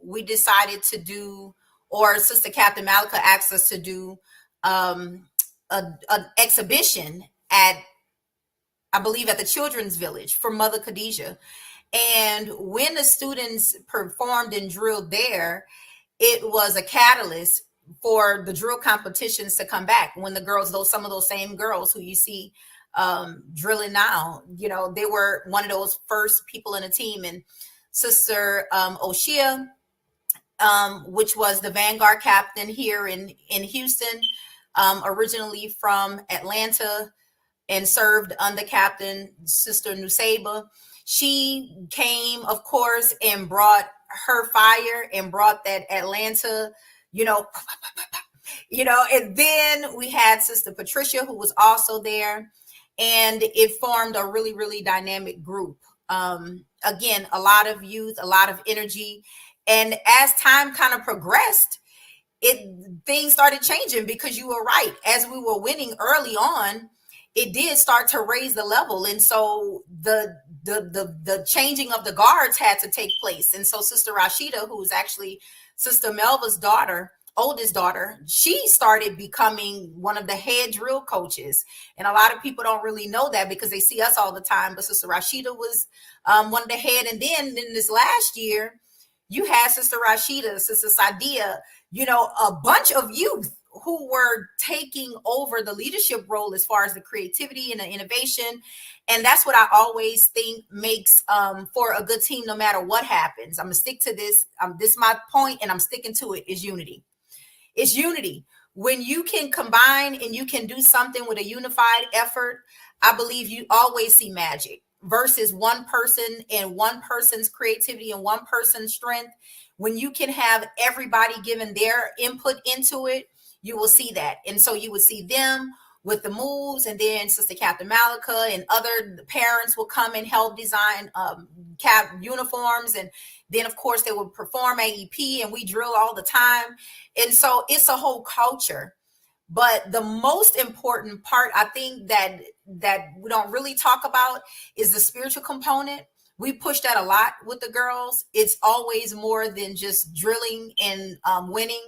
we decided to do, or Sister Captain Malika asked us to do an exhibition at, I believe, at the Children's Village for Mother Khadijah. And when the students performed and drilled there, it was a catalyst for the drill competitions to come back. When the girls, some of those same girls who you see drilling now, they were one of those first people in the team. And Sister Oshia, which was the Vanguard captain here in Houston, originally from Atlanta, and served under Captain Sister Nuseba. She came, of course, and brought her fire and brought that Atlanta, and then we had Sister Patricia, who was also there, and it formed a really, really dynamic group. Again, a lot of youth, a lot of energy. And as time kind of progressed, things started changing, because you were right. As we were winning early on, it did start to raise the level. And so the changing of the guards had to take place. And so Sister Rashida, who's actually Sister Melva's oldest daughter, she started becoming one of the head drill coaches. And a lot of people don't really know that because they see us all the time. But Sister Rashida was one of the head. And then in this last year, you had Sister Rashida, Sister Sadia, a bunch of youth who were taking over the leadership role as far as the creativity and the innovation. And that's what I always think makes for a good team, no matter what happens. I'm going to stick to this. This is my point, and I'm sticking to it, is unity. It's unity. When you can combine and you can do something with a unified effort, I believe you always see magic, versus one person and one person's creativity and one person's strength. When you can have everybody giving their input into it, you will see that. And so you will see them with the moves, and then Sister Captain Malika and other parents will come and help design uniforms. And then, of course, they will perform AEP, and we drill all the time. And so it's a whole culture. But the most important part, I think, that we don't really talk about is the spiritual component. We push that a lot with the girls. It's always more than just drilling and winning.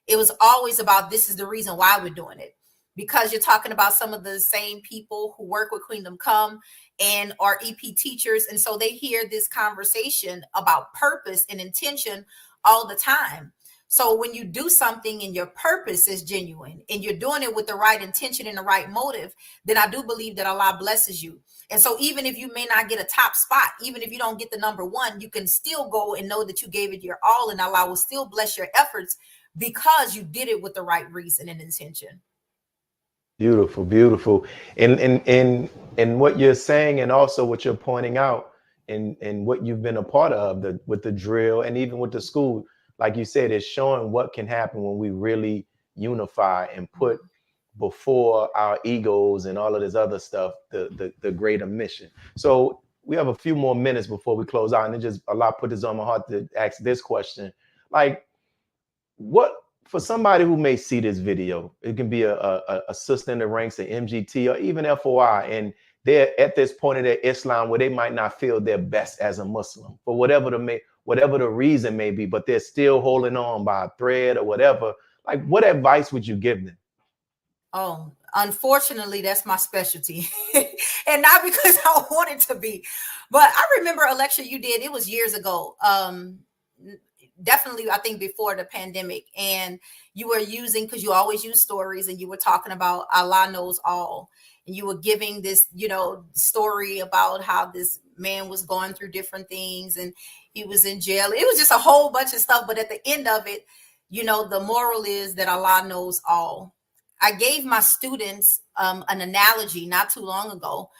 It was always about, this is the reason why we're doing it. Because you're talking about some of the same people who work with Queendom Come and are EP teachers. And so they hear this conversation about purpose and intention all the time. So when you do something and your purpose is genuine and you're doing it with the right intention and the right motive, then I do believe that Allah blesses you. And so even if you may not get a top spot, even if you don't get the number one, you can still go and know that you gave it your all, and Allah will still bless your efforts because you did it with the right reason and intention. Beautiful, beautiful. And what you're saying, and also what you're pointing out, and what you've been a part of with the drill, and even with the school, like you said, is showing what can happen when we really unify and put before our egos and all of this other stuff the greater mission. So we have a few more minutes before we close out, and it just Allah put this on my heart to ask this question. Like, what, for somebody who may see this video, it can be a sister in the ranks of MGT or even FOI, and they're at this point in their Islam where they might not feel their best as a Muslim for whatever the reason may be, but they're still holding on by a thread or whatever. Like, what advice would you give them? Oh, unfortunately, that's my specialty. And not because I want it to be, but I remember a lecture you did, it was years ago. Definitely, I think before the pandemic, and you were using, because you always use stories, and you were talking about Allah knows all, and you were giving this, story about how this man was going through different things, and he was in jail. It was just a whole bunch of stuff. But at the end of it, the moral is that Allah knows all. I gave my students an analogy not too long ago,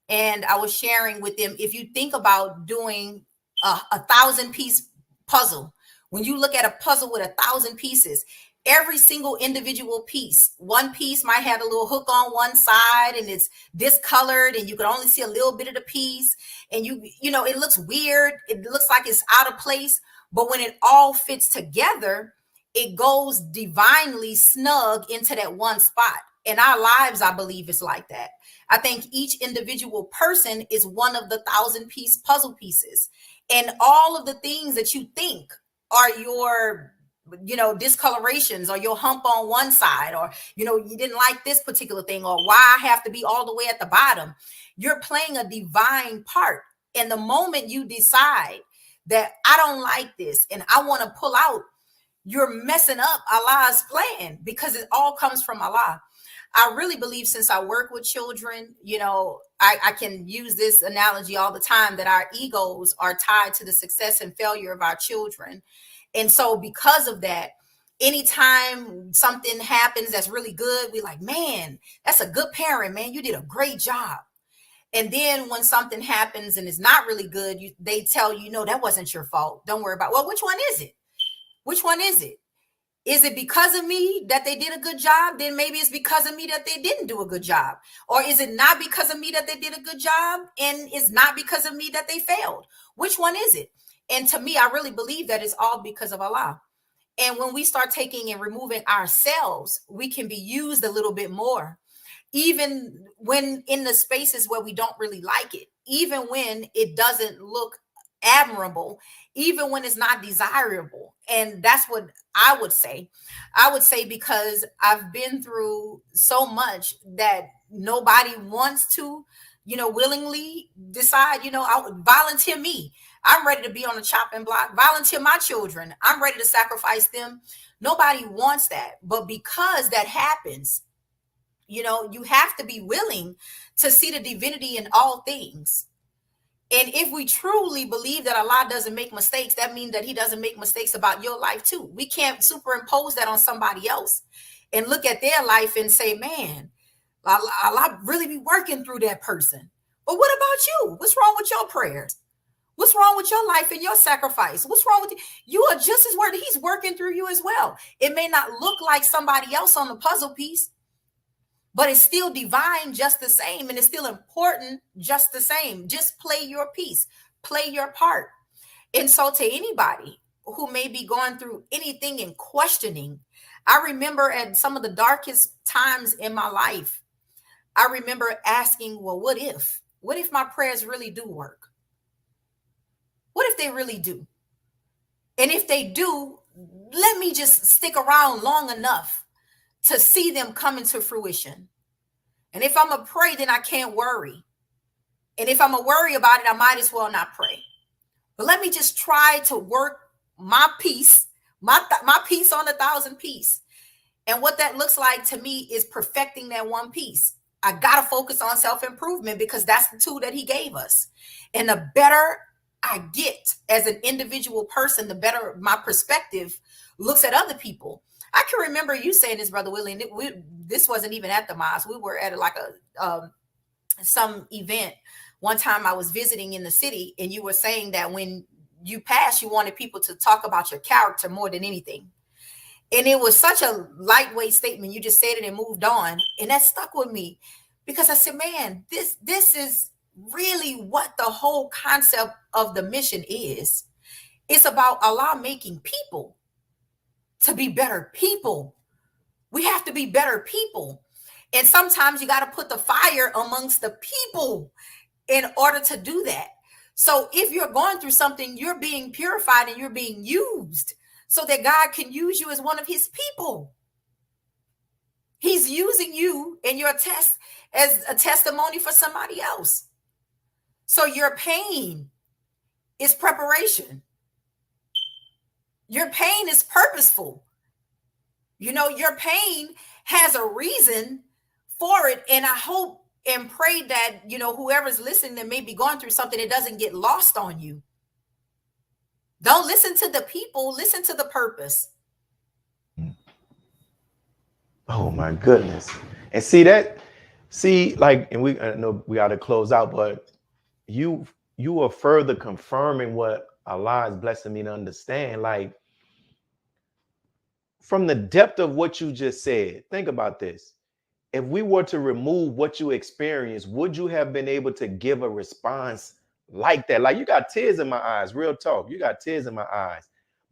and I was sharing with them, if you think about doing a 1,000-piece puzzle, when you look at a puzzle with 1,000 pieces, every single individual piece, one piece might have a little hook on one side, and it's discolored, and you can only see a little bit of the piece, and it looks weird. It looks like it's out of place. But when it all fits together, it goes divinely snug into that one spot. In our lives, I believe it's like that. I think each individual person is one of the 1,000-piece puzzle pieces. And all of the things that you think are your, discolorations, or your hump on one side, or, you didn't like this particular thing, or why I have to be all the way at the bottom. You're playing a divine part. And the moment you decide that I don't like this and I want to pull out, you're messing up Allah's plan, because it all comes from Allah. I really believe, since I work with children, I can use this analogy all the time, that our egos are tied to the success and failure of our children. And so because of that, anytime something happens that's really good, we like, man, that's a good parent, man. You did a great job. And then when something happens and it's not really good, they tell you, no, that wasn't your fault. Don't worry about it. Well, which one is it? Which one is it? Is it because of me that they did a good job? Then maybe it's because of me that they didn't do a good job. Or is it not because of me that they did a good job and it's not because of me that they failed? Which one is it? And to me, I really believe that it's all because of Allah. And when we start taking and removing ourselves, we can be used a little bit more, even when in the spaces where we don't really like it, even when it doesn't look admirable, even when it's not desirable. And that's what I would say. I would say, because I've been through so much that nobody wants to, willingly decide, I would volunteer me. I'm ready to be on the chopping block, volunteer my children. I'm ready to sacrifice them. Nobody wants that. But because that happens, you have to be willing to see the divinity in all things. And if we truly believe that Allah doesn't make mistakes, that means that he doesn't make mistakes about your life too. We can't superimpose that on somebody else and look at their life and say, man, Allah really be working through that person. But what about you? What's wrong with your prayers? What's wrong with your life and your sacrifice? What's wrong with you? You are just as worthy. He's working through you as well. It may not look like somebody else on the puzzle piece, but it's still divine just the same. And it's still important just the same. Just play your piece, play your part. And so to anybody who may be going through anything and questioning, I remember at some of the darkest times in my life, I remember asking, well, what if my prayers really do work? What if they really do? And if they do, let me just stick around long enough to see them come into fruition. And if I'm going to pray, then I can't worry. And if I'm going to worry about it, I might as well not pray. But let me just try to work my piece, my piece on 1,000 piece. And what that looks like to me is perfecting that one piece. I got to focus on self-improvement, because that's the tool that he gave us. And the better I get as an individual person, the better my perspective looks at other people. I can remember you saying this, Brother Willie, and this wasn't even at the mosque. We were at some event. One time I was visiting in the city, and you were saying that when you passed, you wanted people to talk about your character more than anything. And it was such a lightweight statement. You just said it and moved on. And that stuck with me, because I said, man, this is really what the whole concept of the mission is. It's about Allah making people to be better people. We have to be better people. And sometimes you got to put the fire amongst the people in order to do that. So if you're going through something, you're being purified and you're being used so that God can use you as one of his people. He's using you in your test as a testimony for somebody else. So your pain is preparation. Your pain is purposeful. Your pain has a reason for it. And I hope and pray that, whoever's listening that may be going through something, it doesn't get lost on you. Don't listen to the people, listen to the purpose. Oh my goodness. And and I know we got to close out, but you are further confirming what Allah is blessing me to understand. Like, from the depth of what you just said, think about this. If we were to remove what you experienced, would you have been able to give a response like that? Like, you got tears in my eyes, real talk. You got tears in my eyes.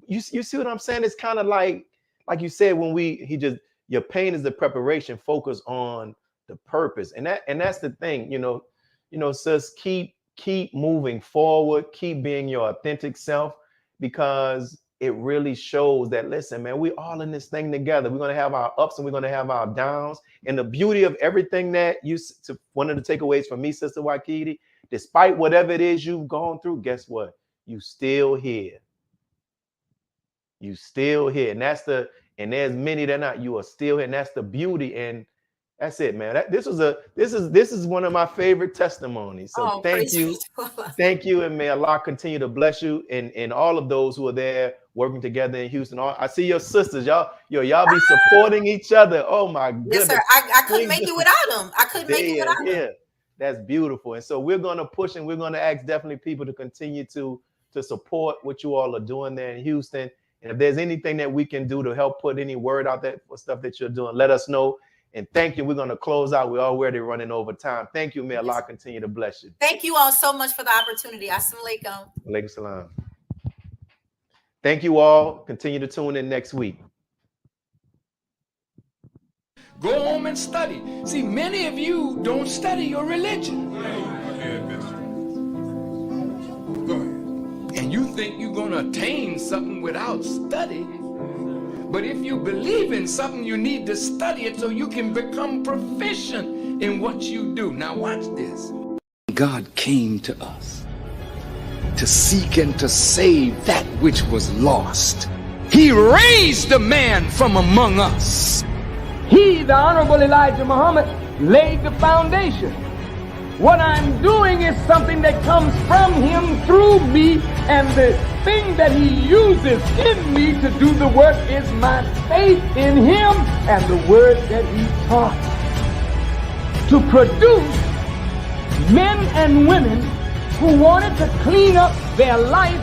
You see what I'm saying? It's kind of like you said, your pain is the preparation, focus on the purpose. And that's the thing, sis, keep moving forward, keep being your authentic self, because it really shows that, listen, man, we all in this thing together. We're going to have our ups and we're going to have our downs. And the beauty of everything that one of the takeaways from me, Sister Wakiti, despite whatever it is you've gone through, guess what? You still here. You still here. And there's many that not, you are still here. And that's the beauty. And That's it, man. This is one of my favorite testimonies. So thank you. Thank you. And may Allah continue to bless you and all of those who are there working together in Houston. I see your sisters. Y'all be supporting each other. Oh my goodness. Yes, sir. I couldn't make it without them. I couldn't make it without them. That's beautiful. And so we're going to push and we're going to ask definitely people to continue to support what you all are doing there in Houston. And if there's anything that we can do to help put any word out there for stuff that you're doing, let us know. And thank you. We're going to close out. We're already running over time. Thank you. May Allah continue to bless you. Thank you all so much for the opportunity. Assalamu alaikum. Alaikum salam. Thank you all. Continue to tune in next week. Go home and study. See, many of you don't study your religion. And you think you're going to attain something without study. But if you believe in something, you need to study it so you can become proficient in what you do. Now watch this. God came to us to seek and to save that which was lost. He raised a man from among us. He, the Honorable Elijah Muhammad, laid the foundation. What I'm doing is something that comes from him through me, and the thing that he uses in me to do the work is my faith in him and the word that he taught. To produce men and women who wanted to clean up their life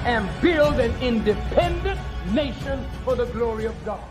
and build an independent nation for the glory of God.